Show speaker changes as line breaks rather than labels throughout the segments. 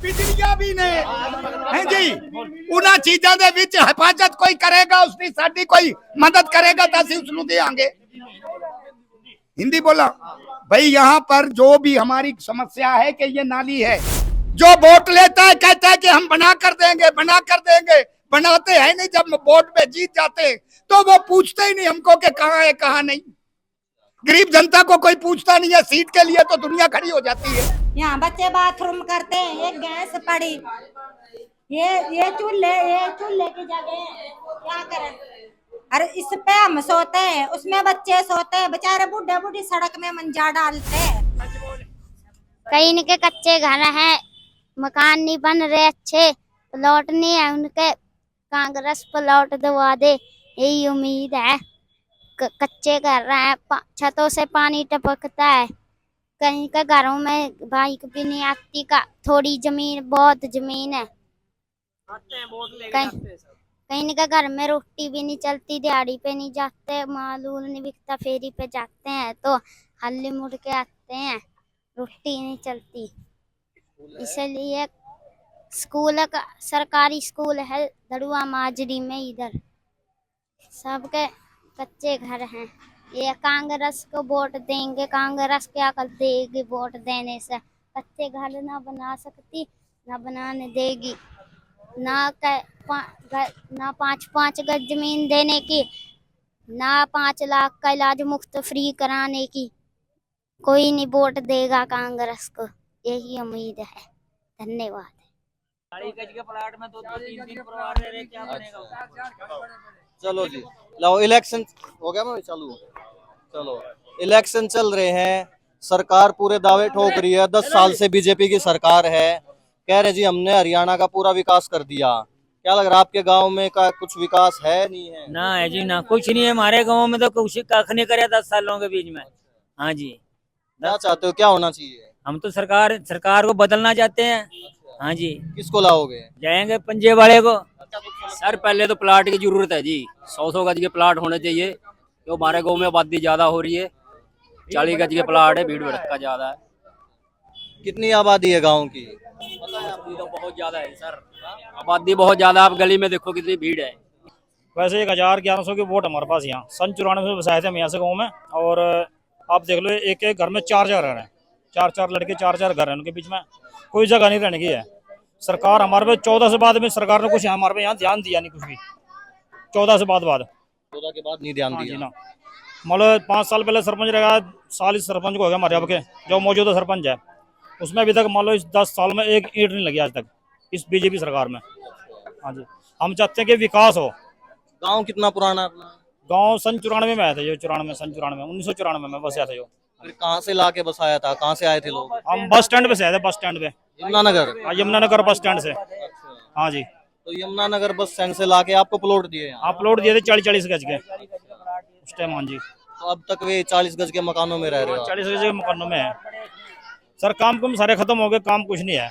ਬਿਜਲੀਆਂ ਵੀ ਨੇ ਹੈ ਜੀ। ਉਹਨਾਂ ਚੀਜ਼ਾਂ ਦੇ ਵਿੱਚ ਹਿਫਾਜ਼ਤ ਕੋਈ ਕਰੇਗਾ, ਉਸਦੀ ਸਾਡੀ ਕੋਈ मदद करेगा तो ਅਸੀਂ उसਨੂੰ देंगे। हिंदी बोला भाई, यहाँ पर जो भी हमारी समस्या है कि ये नाली है, जो वोट लेता है कहता है कि हम बना कर देंगे, बना कर देंगे, बनाते हैं नहीं। जब वोट पे जीत जाते हैं तो वो पूछते ही नहीं हमको कि कहाँ है कहाँ नहीं। गरीब जनता को कोई पूछता नहीं है, सीट के लिए तो दुनिया खड़ी हो जाती है।
यहाँ बच्चे बाथरूम करते हैं, एक गैस पड़ी, ये चूल्हे की जगह है, क्या करें। अरे इस पे हम सोते हैं, उसमें बच्चे सोते हैं, बेचारे बूढ़े बूढ़ी सड़क में मंजा डालते हैं।
कई इनके कच्चे घर हैं, मकान नहीं बन रहे अच्छे, प्लॉट नहीं है उनके, कांग्रेस प्लॉट दवा दे यही उम्मीद है। कच्चे घर हैं, छतों से पानी टपकता है, कहीं का घरों में बाइक भी नहीं आती, का थोड़ी जमीन बहुत जमीन है, कहीं का घर में रोटी भी नहीं चलती, दिहाड़ी पे नहीं जाते, मालूल नहीं बिकता, फेरी पे जाते हैं तो हल्ली मुड़ के आते हैं, रोटी नहीं चलती। इसलिए स्कूल का सरकारी स्कूल है धड़ुआ माजरी में, इधर सबके कच्चे घर हैं। ये कांग्रेस को वोट देंगे, कांग्रेस क्या कर देगी वोट देने से, कच्चे घर ना बना सकती, ना बनाने देगी, ना 5-5 गज जमीन देने की, ना 5 लाख का इलाज मुफ्त फ्री कराने की। कोई नहीं वोट देगा कांग्रेस को, यही उम्मीद है। धन्यवाद।
40 गज के प्लाट में 2-2 3-3 परिवार रह रहे, क्या बनेगा।
चलो जी, लो इलेक्शन हो गया मैं चालू। चलो इलेक्शन चल रहे हैं, सरकार पूरे दावे ठोक रही है, 10 साल से बीजेपी की सरकार है, कह रहे जी हमने हरियाणा का पूरा विकास कर दिया। क्या लग रहा है आपके गांव में का कुछ विकास है नहीं है?
ना है जी, ना कुछ नहीं है हमारे गांव में, तो कुछ कख नहीं करे 10 सालों के बीच में। हाँ जी,
क्या चाहते हो, क्या होना चाहिए?
हम तो सरकार को बदलना चाहते हैं। हाँ जी,
किसको लाओगे?
जाएंगे पंजे वाले को। सर पहले तो प्लाट की जरूरत है जी, 100 गज के प्लाट होने चाहिए, क्यों हमारे गाँव में आबादी ज्यादा हो रही है, 40 गज के प्लाट है, भीड़ भड़का ज्यादा है।
कितनी आबादी है गांव की?
आबादी तो बहुत ज्यादा है सर, आबादी बहुत ज्यादा, आप गली में देखो कितनी भीड़ है।
वैसे 1100 की वोट हमारे पास यहाँ सन 94 में बसाए थे हम यहाँ से गाँव में, और आप देख लो एक एक घर में 4 घर हैं, 4 लड़के 4 घर हैं, उनके बीच में कोई जगह नहीं रहने की है। सरकार हमारे पे 14 से बाद में सरकार ने कुछ हमारे पे यहाँ ध्यान दिया नहीं कुछ भी, 14 से बाद
14 के बाद नहीं ध्यान दिया
ना। मतलब 5 साल पहले सरपंच रहेगा, साल इस सरपंच को हो गया हमारे अब के जो मौजूदा सरपंच है, उसमें अभी तक मान लो इस 10 साल में एक ईंट नहीं लगी आज तक इस बीजेपी सरकार में। हाँ जी, हम चाहते हैं कि विकास हो।
गांव कितना पुराना है अपना?
गांव सन 94 में आया था, जो 1994 में बस आया था। जो
फिर कहाँ से लाके बसाया था, कहाँ से आए थे लोग?
हम बस स्टैंड पे से आए थे, बस स्टैंड पे
यमुनानगर।
यमुनानगर बस स्टैंड से। हाँ जी,
तो यमुनानगर बस स्टैंड से लाके आपको प्लॉट दिए?
आप प्लॉट दिए थे 40 गज के उस टाइम। हाँ जी,
तो अब तक वे 40 गज के मकानों में रह रहे हो?
40 गज के मकानों में है सर। काम सारे खत्म हो गए, काम कुछ नहीं है,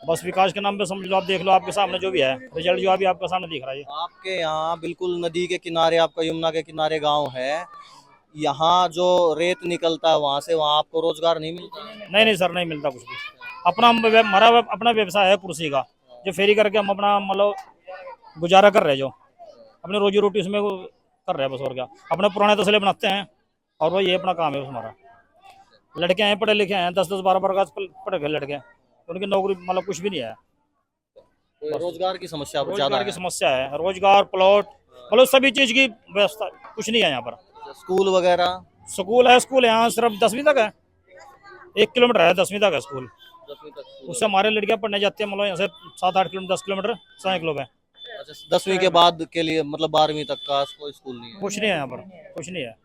बस विकास के नाम पे समझ लो। आप देख लो आपके सामने जो भी है रिजल्ट, जो अभी आपके सामने दिख रहा है।
आपके यहाँ बिल्कुल नदी के किनारे, आपका यमुना के किनारे गांव है, यहाँ जो रेत निकलता है वहाँ से, वहाँ आपको रोजगार नहीं मिलता?
नहीं सर, नहीं मिलता कुछ भी। हमारा अपना व्यवसाय है कुर्सी का, जो फेरी करके हम अपना मतलब गुजारा कर रहे हैं, जो अपनी रोजी रोटी उसमें कर रहे हैं बस, और क्या। अपने पुराने तसले बनाते हैं और वो ये अपना काम है हमारा। लड़के हैं पढ़े लिखे हैं, 10-10 12 पढ़े गए लड़के, उनकी नौकरी मतलब कुछ भी नहीं है।
रोजगार की समस्या
रोजगार की समस्या है, रोजगार प्लॉट मतलब सभी चीज की व्यवस्था कुछ नहीं है यहाँ पर।
स्कूल वगैरह?
स्कूल यहाँ सिर्फ 10वीं तक है, 1 किलोमीटर है 10वीं तक है स्कूल। उससे हमारे लड़कियां पढ़ने जाती है, मतलब यहाँ से 7-8 किलोमीटर 10 किलोमीटर सैनिक लोग हैं।
अच्छा, 10वीं के बाद के लिए मतलब 12वीं तक का कोई स्कूल नहीं है?
कुछ नहीं है यहाँ पर, कुछ नहीं है।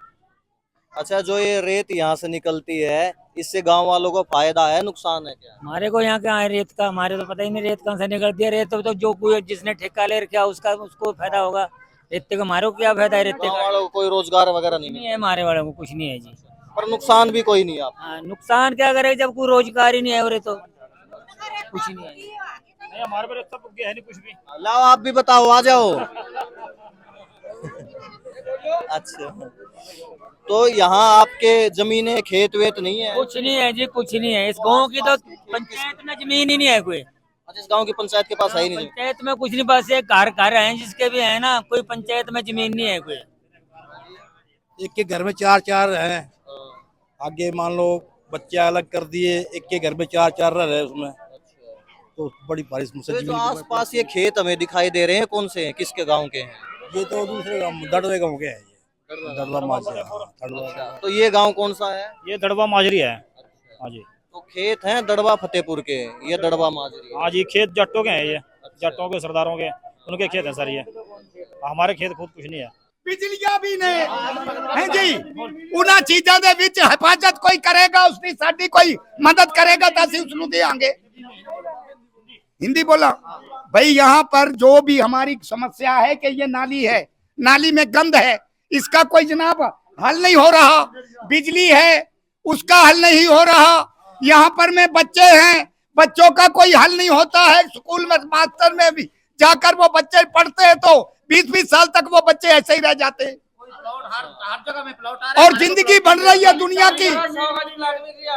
अच्छा, जो ये रेत यहाँ से निकलती है, इससे गांव वालों को फायदा है, नुकसान है क्या?
हमारे को यहाँ क्या है रेत का, हमारे तो पता ही नहीं रेत कहाँ से निकलती है। रेत तो जो कोई जिसने ठेका ले रखा उसको फायदा होगा, रेत का हमारे को क्या फायदा है? रेत
गांव वालों को कोई रोजगार वगैरह नहीं
है, हमारे वालों को कुछ नहीं है जी।
पर नुकसान भी कोई नहीं है आप?
हाँ, नुकसान क्या करे जब कोई रोजगार ही नहीं है, और तो कुछ नहीं है।
नहीं, हमारे पर है नहीं कुछ भी।
लाओ आप भी बताओ, आ जाओ। अच्छा, तो यहाँ आपके जमीनें खेत वेत नहीं है?
कुछ नहीं है जी, कुछ नहीं है। इस गांव की तो पंचायत में जमीन ही नहीं है कोई।
अच्छा, इस गांव की पंचायत के पास है ही नहीं?
पंचायत में कुछ नहीं, बस एक घर घर है जिसके भी है ना, कोई पंचायत में जमीन नहीं है कोई।
एक के घर में चार चार हैं, आगे मान लो बच्चे अलग कर दिए, एक के घर में चार चार रह रहे हैं उसमें, तो बड़ी भारी समस्या।
तो जो आसपास ये खेत हमें दिखाई दे रहे हैं, कौन से हैं, किसके गांव के हैं?
ये तो दूसरे गाँव दड़वे गाँव के हैं, ये दड़वा माजिया। दड़वा
तो ये गांव कौन सा है?
ये दड़वा माजरी है। हाँ जी,
तो खेत हैं दड़वा फतेहपुर के, ये दड़वा माजरी।
हाँ जी, खेत जट्टों के हैं, ये जट्टों के सरदारों के, उनके खेत हैं सर। ये हमारे खेत खुद कुछ नहीं है।
बिजलियां भी ने हैं जी, उन्हां चीजां दे विच हिफाजत कोई करेगा, उसकी साडी कोई मदद करेगा तो असि उसनू देंगे। हिंदी बोला भाई, यहाँ पर जो भी हमारी समस्या है कि ये नाली है, नाली में गंद है, इसका कोई जनाब हल नहीं हो रहा। बिजली है, उसका हल नहीं हो रहा। यहाँ पर में बच्चे हैं, बच्चों का कोई हल नहीं होता है। स्कूल में मास्टर में भी जाकर वो बच्चे पढ़ते हैं तो 20-20 साल तक वो बच्चे ऐसे ही रह जाते हैं। और जिंदगी बन रही है दुनिया की।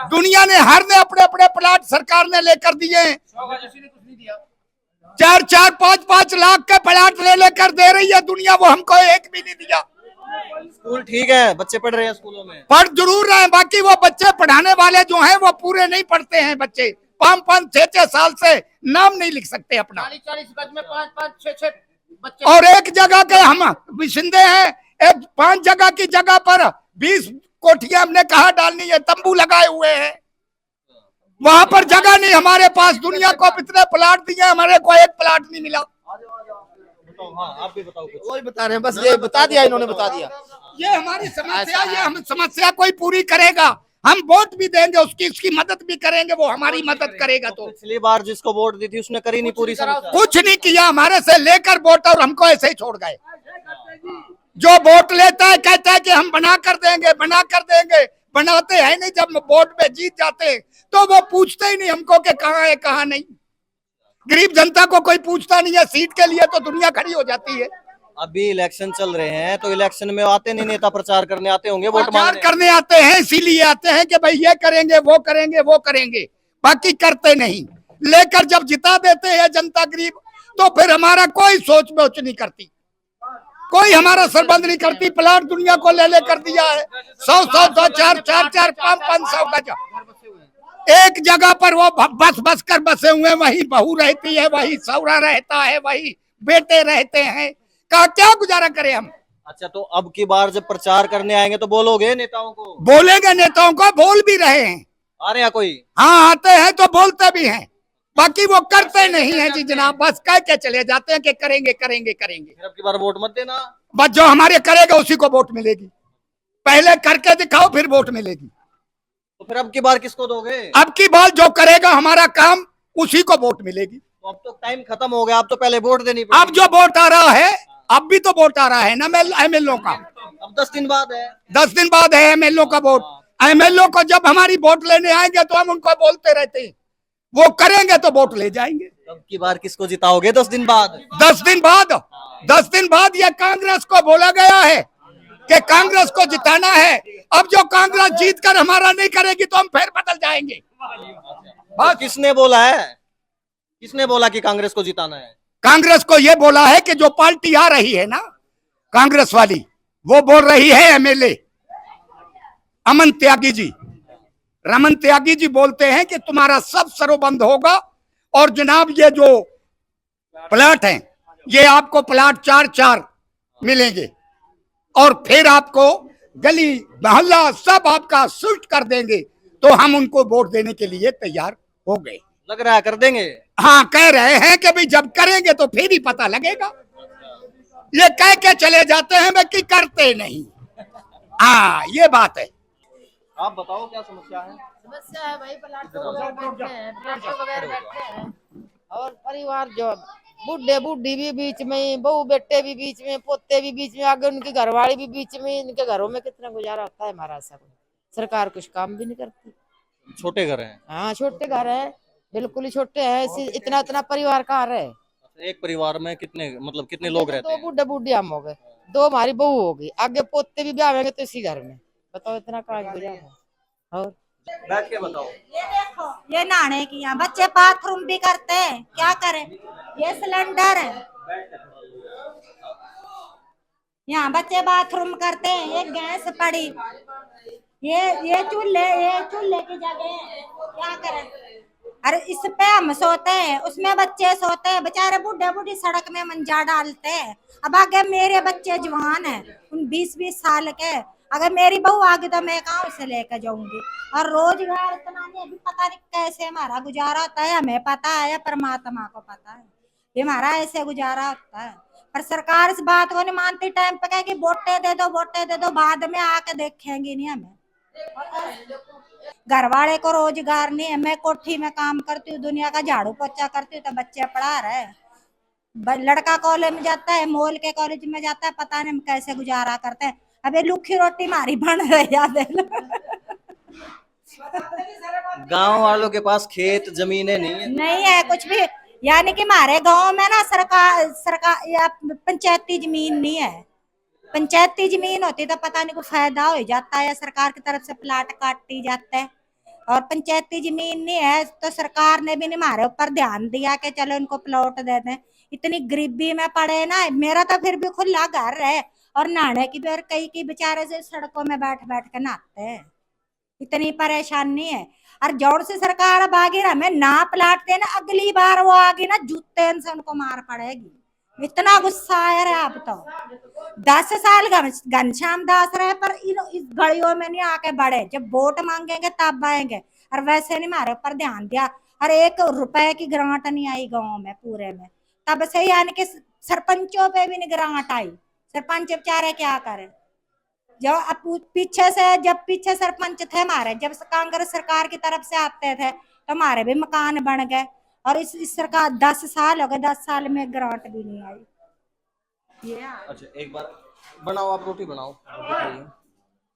दुनिया ने हर ने अपने अपने प्लाट सरकार ने लेकर दिए हैं। 4-4, 5-5 लाख के प्लाट ले लेकर दे रही है दुनिया, वो हमको एक भी नहीं दिया।
स्कूल ठीक है, बच्चे पढ़ रहे हैं स्कूलों में?
पढ़ जरूर रहे हैं, बाकी वो बच्चे पढ़ाने वाले जो हैं वो पूरे नहीं पढ़ते हैं। बच्चे 5-5, 6-6 साल से नाम नहीं लिख सकते अपना।
40-40 गज में 5-5, 6-6 बच्चे।
और एक जगह के हम बाशिंदे हैं, एक 5 जगह की जगह पर 20 कोठियां हमने कहा डालनी है, तंबू लगाए हुए हैं। वहां पर जगह नहीं हमारे पास। दुनिया को इतने प्लाट दिए, हमारे को एक प्लाट नहीं मिला।
हाँ, आप भी बताओ कुछ।
वही बता रहे हैं, बस ये बता दिया, इन्होंने बता दिया।
ये हमारी समस्या, ये हम समस्या कोई पूरी करेगा, हम वोट भी देंगे, उसकी मदद भी करेंगे, वो हमारी मदद करेगा। तो
पिछली बार जिसको वोट दी थी उसने करी नहीं पूरी समस्या?
कुछ नहीं किया, हमारे से लेकर वोट और हमको ऐसे ही छोड़ गए। जो वोट लेता है कहता है कि हम बना कर देंगे, बना कर देंगे, बनाते हैं नहीं। जब वोट में जीत जाते हैं तो वो पूछते ही नहीं हमको कि कहाँ है कहाँ नहीं। गरीब जनता को कोई पूछता नहीं है। सीट के लिए तो दुनिया खड़ी हो जाती है।
अभी इलेक्शन चल रहे हैं, तो इलेक्शन में आते नहीं नेता, प्रचार करने आते होंगे, वोट
प्रचार
मांगने
करने आते हैं, इसीलिए आते हैं कि भाई ये करेंगे, वो करेंगे, वो करेंगे, बाकी करते नहीं। लेकर जब जिता देते हैं जनता गरीब, तो फिर हमारा कोई सोच सोच नहीं करती, कोई हमारा सरबंद नहीं करती। प्लाट दुनिया को ले कर दिया है, 100-100, 4-4, 500 गज। एक जगह पर वो बस कर बसे हुए, वही बहू रहती है, वही सौरा रहता है, वही बेटे रहते हैं। का क्या गुजारा करें हम?
अच्छा, तो अब की बार जब प्रचार करने आएंगे तो बोलोगे नेताओं को?
बोलेंगे, नेताओं को बोल भी रहे हैं।
आ रहे हैं कोई?
हाँ, आते हैं तो बोलते भी हैं, बाकी वो करते नहीं है जी जनाब। बस कह के चले जाते हैं कि करेंगे करेंगे करेंगे।
फिर अब की बार वोट मत देना।
बस जो हमारे करेगा उसी को वोट मिलेगी। पहले करके दिखाओ, फिर वोट मिलेगी।
तो फिर अब की बार किसको दोगे?
अब की बार जो करेगा हमारा काम, उसी को वोट मिलेगी।
तो अब तो टाइम खत्म हो गया, अब तो पहले वोट देनी
अब
पड़ेगी।
जो वोट आ रहा है, अब भी तो वोट आ रहा है ना एमएलओ का।
अब 10 दिन बाद है।
10 दिन बाद है एमएलओ का वोट। एमएलओ को जब हमारी वोट लेने आएंगे तो हम उनको बोलते रहते हैं, वो करेंगे तो वोट ले जाएंगे।
अब की बार किसको जिताओगे 10 दिन बाद?
10 दिन बाद, 10 दिन बाद ये कांग्रेस को बोला गया है कि कांग्रेस को जिताना है। अब जो कांग्रेस जीत कर हमारा नहीं करेगी तो हम फिर बदल जाएंगे।
बस किसने बोला है? किसने बोला कि कांग्रेस को जिताना है?
कांग्रेस को ये बोला है कि जो पार्टी आ रही है ना कांग्रेस वाली, वो बोल रही है एमएलए अमन त्यागी जी, रमन त्यागी जी बोलते हैं कि तुम्हारा सब सरोबंद होगा और जनाब ये जो प्लाट हैं, ये आपको प्लाट 4-4 मिलेंगे और फिर आपको गली मोहल्ला सब आपका शिफ्ट कर देंगे। तो हम उनको वोट देने के लिए तैयार हो गए।
लग रहा है कर देंगे?
हाँ, कह रहे हैं कि भाई जब करेंगे तो फिर ही पता लगेगा। ये कह के चले जाते हैं बाकी करते नहीं। हाँ, ये बात है।
आप बताओ क्या समस्या है?
समस्या है भाई, प्लाट बैठे हैं, प्लाट वगैरह बैठे हैं, और परिवार जो बूढ़े बूढ़ी भी बीच में, बहू बेटे भी बीच में, पोते भी बीच में, आगे उनकी घरवाली भी बीच में। इनके घरों में कितना गुजारा होता है हमारा? सब सरकार कुछ काम भी नहीं करती।
छोटे घर हैं?
हाँ, छोटे घर है, बिल्कुल ही छोटे हैं। इतना इतना परिवार कहाँ रहे?
एक परिवार में कितने, मतलब कितने लोग रहते
तो
हैं?
बूढ़े बूढ़ी हम हो गए। 2 हमारी बहू होगी, आगे पोते भी ब्याहेंगे तो इसी घर में। बताओ इतना काज गुजारा। और
बैठ के बताओ।
ये देखो, ये नहाने की यहाँ बच्चे बाथरूम भी करते हैं, क्या करें। ये सिलेंडर है, यहाँ बच्चे बाथरूम करते हैं, ये गैस पड़ी, ये चूल्हे की जगह है, क्या करें। अरे इस पे हम सोते हैं, उसमें बच्चे सोते हैं, बेचारे बूढ़े बूढ़ी सड़क में मंजा डालते हैं। अब आगे मेरे बच्चे जवान हैं, उन 20-20 साल के, अगर मेरी बहू आगे तो मैं कहाँ उसे लेकर जाऊंगी। और रोजगार इतना नहीं, अभी पता नहीं कैसे हमारा गुजारा होता है, हमें पता है या परमात्मा को पता है, ये हमारा ऐसे गुजारा होता है। पर सरकार इस बात को नहीं मानती, टाइम पे कहेगी वोटें दे दो, वोटें दे दो, बाद में आके देखेंगी नहीं हमें। घर वाले को रोजगार नहीं है, मैं कोठी में काम करती हूँ, दुनिया का झाड़ू पोछा करती हूँ, तो बच्चे पढ़ा रहे। लड़का कॉलेज में जाता है, मोल के कॉलेज में जाता है, पता नहीं हम कैसे गुजारा करते हैं। अबे लुखी रोटी मारी बन रही है।
गांव वालों के पास खेत जमीनें नहीं है।
नहीं है कुछ भी, यानी कि हमारे गांव में ना सरकार या पंचायती जमीन नहीं है। पंचायती जमीन होती तो पता नहीं कोई फायदा हो जाता है, या सरकार की तरफ से प्लाट काटी जाते हैं। और पंचायती जमीन नहीं है तो सरकार ने भी नहीं हमारे ऊपर ध्यान दिया कि चलो इनको प्लॉट दे दें। इतनी गरीबी में पड़े ना, मेरा तो फिर भी खुला घर है, और नहाने की भी, और कई बेचारे से सड़कों में बैठ बैठ के नहाते हैं, इतनी परेशानी है। और जोर से सरकार अब आगे हमें ना प्लाट देना, अगली बार वो आगे ना जूते से उनको मार पड़ेगी। इतना गुस्सा आया रहा। अब तो 10 साल घनश्याम दास रहे, पर इस घड़ियों में नहीं आके बढ़े, जब वोट मांगेंगे तब आएंगे, और वैसे नहीं हमारे ऊपर ध्यान दिया। और 1 रुपए की ग्रांट नहीं आई गाँव में पूरे में, तब से यानी कि सरपंचों पे भी नहीं ग्रांट आई। सरपंच बेचारे क्या करे, जब पीछे सरपंच थे हमारे, जब कांग्रेस सरकार की तरफ से आते थे तो हमारे भी मकान बन गए। और इस सरकार 10 साल हो गए, 10 साल में ग्रांट भी नहीं आई।
अच्छा एक बार बनाओ, आप रोटी बनाओ।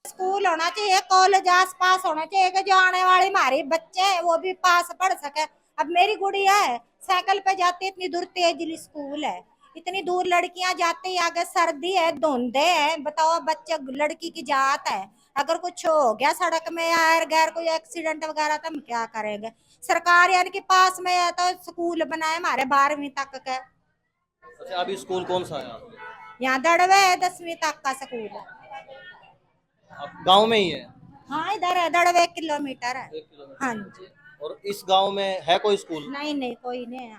स्कूल होना चाहिए, कॉलेज आस पास होना चाहिए, कि जो आने वाले हमारे बच्चे हैं वो भी पास पढ़ सके। अब मेरी गुड़िया है, साइकिल पे जाती है, इतनी दूर तेजली स्कूल है, इतनी दूर लड़कियां जाती है, आगे सर्दी है, धुंधे है, बताओ बच्चे लड़की की जात है, अगर कुछ हो गया सड़क में या गैर कोई एक्सीडेंट वगैरह तो हम क्या करेंगे। सरकार यानी कि पास में है तो स्कूल बनाए हमारे 12वीं तक का।
अच्छा अभी स्कूल कौन सा है आपके?
यहाँ दड़वे है, 10वीं तक का स्कूल है।
आप गांव में ही है?
हाँ इधर है, दड़वे 1 किलोमीटर है।
1 किलोमीटर।
हाँ जी।
और इस गांव में है कोई स्कूल?
नहीं कोई नहीं है।